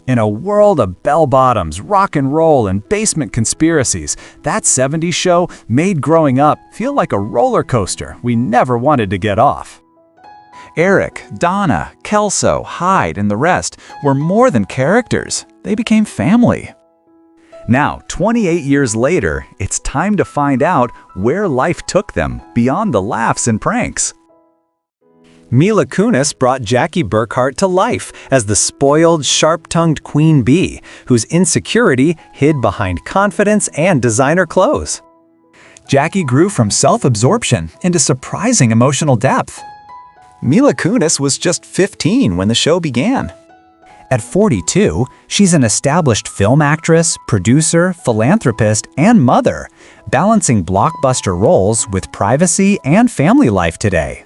In a world of bell-bottoms, rock and roll, and basement conspiracies, that '70s show made growing up feel like a roller coaster we never wanted to get off. Eric, Donna, Kelso, Hyde, and the rest were more than characters. They became family. Now, 28 years later, it's time to find out where life took them beyond the laughs and pranks. Mila Kunis brought Jackie Burkhart to life as the spoiled, sharp-tongued queen bee, whose insecurity hid behind confidence and designer clothes. Jackie grew from self-absorption into surprising emotional depth. Mila Kunis was just 15 when the show began. At 42, she's an established film actress, producer, philanthropist, and mother, balancing blockbuster roles with privacy and family life today.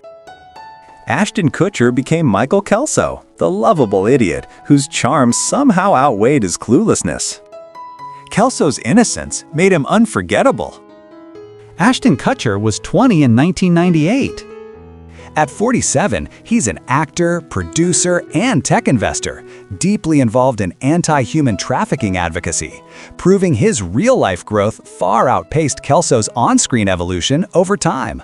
Ashton Kutcher became Michael Kelso, the lovable idiot whose charm somehow outweighed his cluelessness. Kelso's innocence made him unforgettable. Ashton Kutcher was 20 in 1998. At 47, he's an actor, producer, and tech investor, deeply involved in anti-human trafficking advocacy, proving his real-life growth far outpaced Kelso's on-screen evolution over time.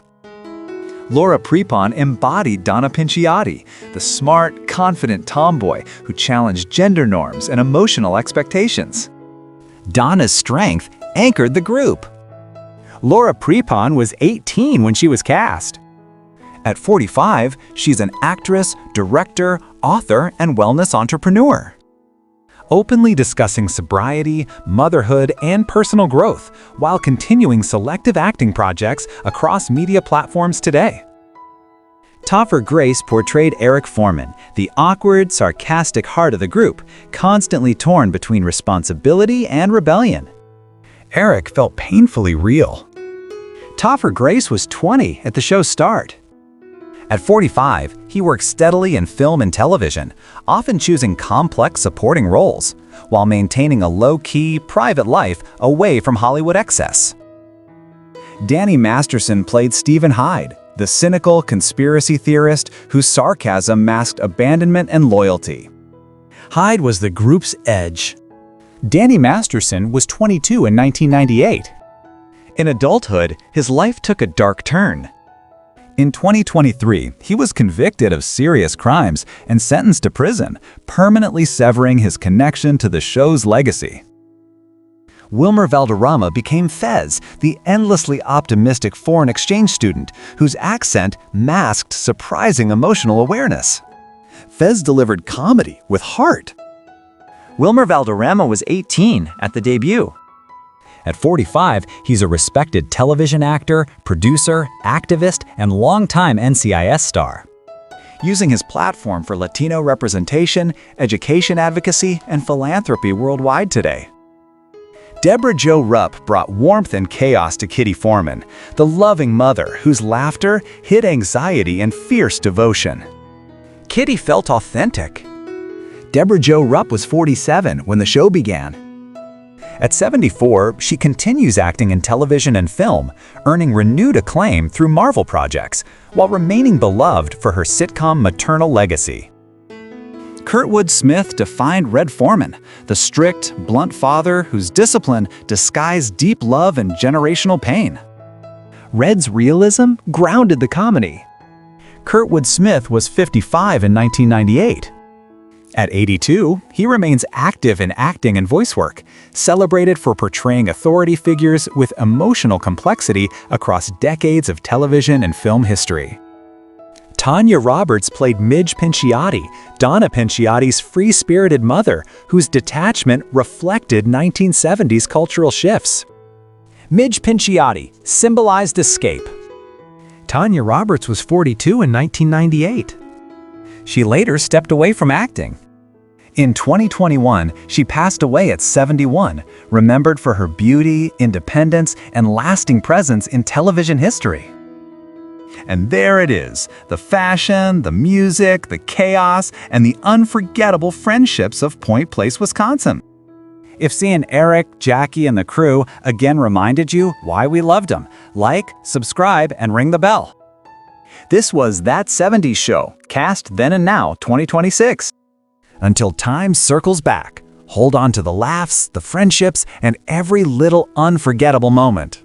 Laura Prepon embodied Donna Pinciotti, the smart, confident tomboy who challenged gender norms and emotional expectations. Donna's strength anchored the group. Laura Prepon was 18 when she was cast. At 45, she's an actress, director, author, and wellness entrepreneur. Openly discussing sobriety, motherhood, and personal growth while continuing selective acting projects across media platforms today. Topher Grace portrayed Eric Forman, the awkward, sarcastic heart of the group, constantly torn between responsibility and rebellion. Eric felt painfully real. Topher Grace was 20 at the show's start. At 45, he worked steadily in film and television, often choosing complex supporting roles, while maintaining a low-key, private life away from Hollywood excess. Danny Masterson played Stephen Hyde, the cynical conspiracy theorist whose sarcasm masked abandonment and loyalty. Hyde was the group's edge. Danny Masterson was 22 in 1998. In adulthood, his life took a dark turn. In 2023, he was convicted of serious crimes and sentenced to prison, permanently severing his connection to the show's legacy. Wilmer Valderrama became Fez, the endlessly optimistic foreign exchange student whose accent masked surprising emotional awareness. Fez delivered comedy with heart. Wilmer Valderrama was 18 at the debut. At 45, he's a respected television actor, producer, activist, and longtime NCIS star. Using his platform for Latino representation, education advocacy, and philanthropy worldwide today. Debra Jo Rupp brought warmth and chaos to Kitty Forman, the loving mother whose laughter hid anxiety and fierce devotion. Kitty felt authentic. Debra Jo Rupp was 47 when the show began. At 74, she continues acting in television and film, earning renewed acclaim through Marvel projects, while remaining beloved for her sitcom maternal legacy. Kurtwood Smith defined Red Forman, the strict, blunt father whose discipline disguised deep love and generational pain. Red's realism grounded the comedy. Kurtwood Smith was 55 in 1998. At 82, he remains active in acting and voice work, celebrated for portraying authority figures with emotional complexity across decades of television and film history. Tanya Roberts played Midge Pinciotti, Donna Pinciotti's free-spirited mother, whose detachment reflected 1970s cultural shifts. Midge Pinciotti symbolized escape. Tanya Roberts was 42 in 1998. She later stepped away from acting. In 2021, she passed away at 71, remembered for her beauty, independence, and lasting presence in television history. And there it is, the fashion, the music, the chaos, and the unforgettable friendships of Point Place, Wisconsin. If seeing Eric, Jackie, and the crew again reminded you why we loved them, like, subscribe, and ring the bell. This was That '70s Show, cast then and now 2026. until time circles back. Hold on to the laughs, the friendships, and every little unforgettable moment.